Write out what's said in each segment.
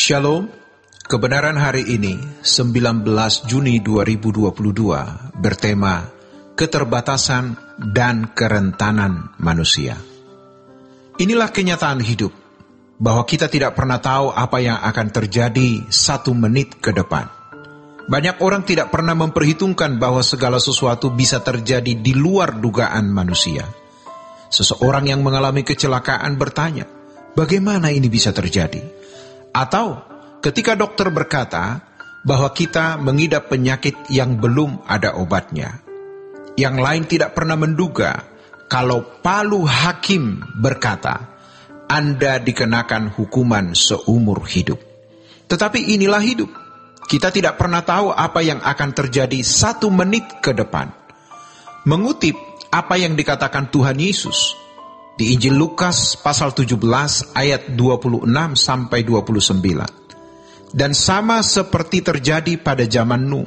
Shalom, kebenaran hari ini 19 Juni 2022 bertema keterbatasan dan kerentanan manusia. Inilah kenyataan hidup, bahwa kita tidak pernah tahu apa yang akan terjadi 1 menit ke depan. Banyak orang tidak pernah memperhitungkan bahwa segala sesuatu bisa terjadi di luar dugaan manusia. Seseorang yang mengalami kecelakaan bertanya, bagaimana ini bisa terjadi? Atau ketika dokter berkata bahwa kita mengidap penyakit yang belum ada obatnya. Yang lain tidak pernah menduga kalau palu hakim berkata, Anda dikenakan hukuman seumur hidup. Tetapi inilah hidup. Kita tidak pernah tahu apa yang akan terjadi 1 menit ke depan. Mengutip apa yang dikatakan Tuhan Yesus di Injil Lukas pasal 17 ayat 26 sampai 29. Dan sama seperti terjadi pada zaman Nuh,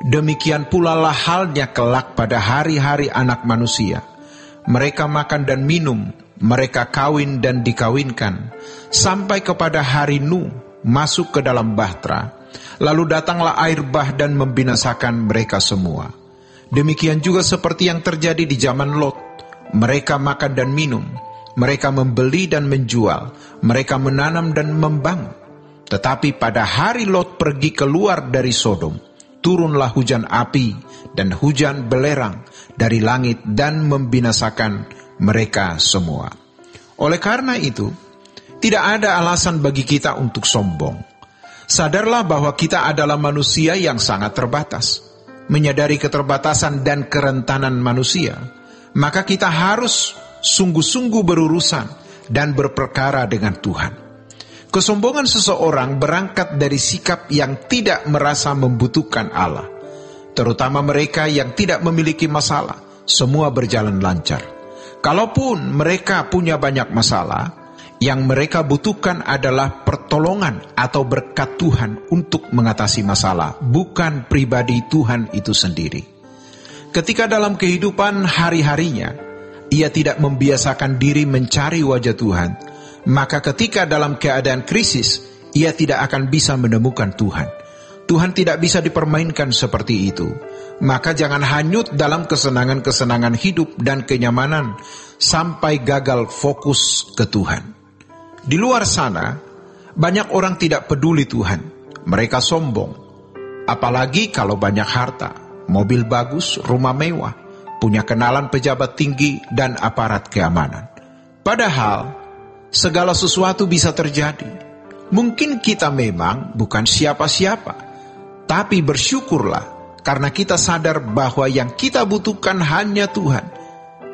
demikian pula lah halnya kelak pada hari-hari anak manusia. Mereka makan dan minum, mereka kawin dan dikawinkan, sampai kepada hari Nuh masuk ke dalam bahtera. Lalu datanglah air bah dan membinasakan mereka semua. Demikian juga seperti yang terjadi di zaman Lot. Mereka makan dan minum, mereka membeli dan menjual, mereka menanam dan membangun. Tetapi pada hari Lot pergi keluar dari Sodom, turunlah hujan api dan hujan belerang dari langit dan membinasakan mereka semua. Oleh karena itu, tidak ada alasan bagi kita untuk sombong. Sadarlah bahwa kita adalah manusia yang sangat terbatas. Menyadari keterbatasan dan kerentanan manusia, maka kita harus sungguh-sungguh berurusan dan berperkara dengan Tuhan. Kesombongan seseorang berangkat dari sikap yang tidak merasa membutuhkan Allah. Terutama mereka yang tidak memiliki masalah, semua berjalan lancar. Kalaupun mereka punya banyak masalah, yang mereka butuhkan adalah pertolongan atau berkat Tuhan untuk mengatasi masalah, bukan pribadi Tuhan itu sendiri. Ketika dalam kehidupan hari-harinya, ia tidak membiasakan diri mencari wajah Tuhan, maka ketika dalam keadaan krisis, ia tidak akan bisa menemukan Tuhan. Tuhan tidak bisa dipermainkan seperti itu. Maka jangan hanyut dalam kesenangan-kesenangan hidup dan kenyamanan sampai gagal fokus ke Tuhan. Di luar sana, banyak orang tidak peduli Tuhan. Mereka sombong, apalagi kalau banyak harta, mobil bagus, rumah mewah, punya kenalan pejabat tinggi dan aparat keamanan. Padahal, segala sesuatu bisa terjadi. Mungkin kita memang bukan siapa-siapa, tapi bersyukurlah karena kita sadar bahwa yang kita butuhkan hanya Tuhan.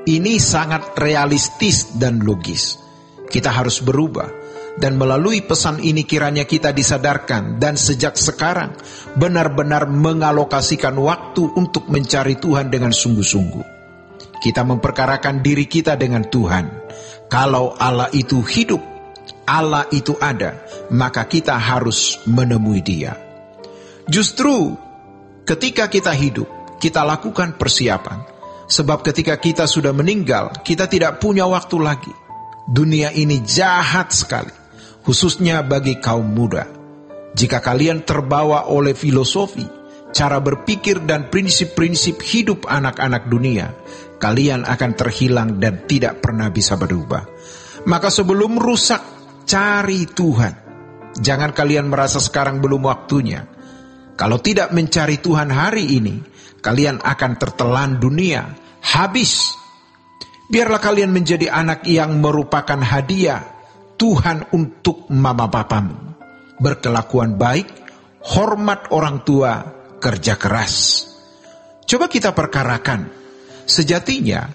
Ini sangat realistis dan logis. Kita harus berubah, dan melalui pesan ini kiranya kita disadarkan dan sejak sekarang benar-benar mengalokasikan waktu untuk mencari Tuhan dengan sungguh-sungguh. Kita memperkarakan diri kita dengan Tuhan. Kalau Allah itu hidup, Allah itu ada, maka kita harus menemui Dia. Justru ketika kita hidup, kita lakukan persiapan. Sebab ketika kita sudah meninggal, kita tidak punya waktu lagi. Dunia ini jahat sekali, khususnya bagi kaum muda. Jika kalian terbawa oleh filosofi, cara berpikir dan prinsip-prinsip hidup anak-anak dunia, kalian akan terhilang dan tidak pernah bisa berubah. Maka sebelum rusak, cari Tuhan. Jangan kalian merasa sekarang belum waktunya. Kalau tidak mencari Tuhan hari ini, kalian akan tertelan dunia, habis. Biarlah kalian menjadi anak yang merupakan hadiah Tuhan untuk mama papamu. Berkelakuan baik, hormat orang tua, kerja keras. Coba kita perkarakan, sejatinya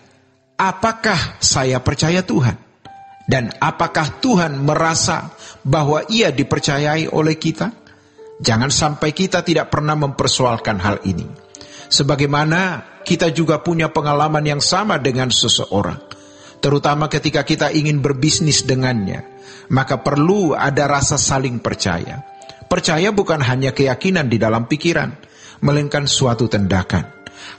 apakah saya percaya Tuhan? Dan apakah Tuhan merasa bahwa Ia dipercayai oleh kita? Jangan sampai kita tidak pernah mempersoalkan hal ini. Sebagaimana kita juga punya pengalaman yang sama dengan seseorang, terutama ketika kita ingin berbisnis dengannya, maka perlu ada rasa saling percaya. Percaya bukan hanya keyakinan di dalam pikiran, melainkan suatu tindakan.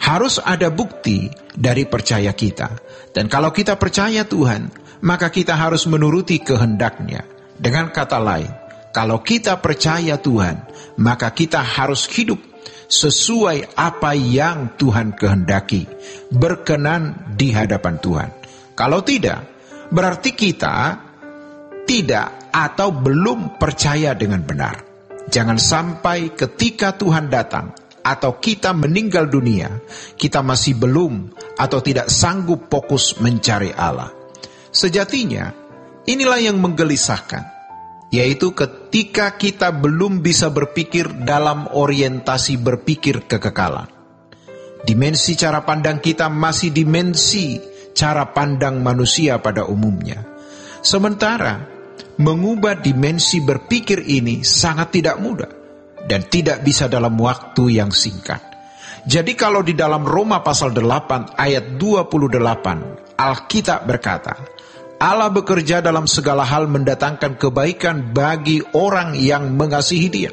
Harus ada bukti dari percaya kita. Dan kalau kita percaya Tuhan, maka kita harus menuruti kehendaknya. Dengan kata lain, Kalau kita percaya Tuhan, maka kita harus hidup sesuai apa yang Tuhan kehendaki, berkenan di hadapan Tuhan. Kalau tidak, berarti kita tidak atau belum percaya dengan benar. Jangan sampai ketika Tuhan datang atau kita meninggal dunia, kita masih belum atau tidak sanggup fokus mencari Allah. Sejatinya, inilah yang menggelisahkan, yaitu ketika kita belum bisa berpikir dalam orientasi berpikir kekekalan. Dimensi cara pandang kita masih dimensi cara pandang manusia pada umumnya. Sementara, mengubah dimensi berpikir ini sangat tidak mudah dan tidak bisa dalam waktu yang singkat. Jadi kalau di dalam Roma pasal 8 ayat 28, Alkitab berkata, Allah bekerja dalam segala hal mendatangkan kebaikan bagi orang yang mengasihi Dia.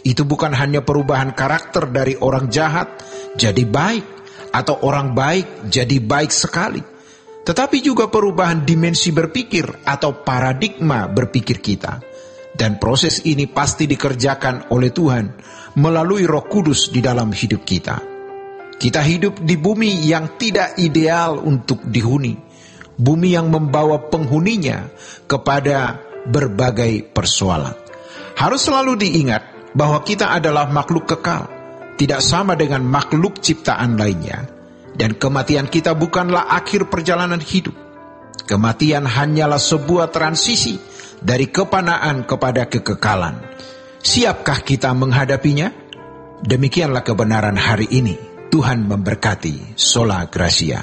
Itu bukan hanya perubahan karakter dari orang jahat jadi baik atau orang baik jadi baik sekali, tetapi juga perubahan dimensi berpikir atau paradigma berpikir kita. Dan proses ini pasti dikerjakan oleh Tuhan melalui Roh Kudus di dalam hidup kita. Kita hidup di bumi yang tidak ideal untuk dihuni. Bumi yang membawa penghuninya kepada berbagai persoalan. Harus selalu diingat bahwa kita adalah makhluk kekal, tidak sama dengan makhluk ciptaan lainnya. Dan kematian kita bukanlah akhir perjalanan hidup. Kematian hanyalah sebuah transisi dari kepanaan kepada kekekalan. Siapkah kita menghadapinya? Demikianlah kebenaran hari ini. Tuhan memberkati. Sola Gracia.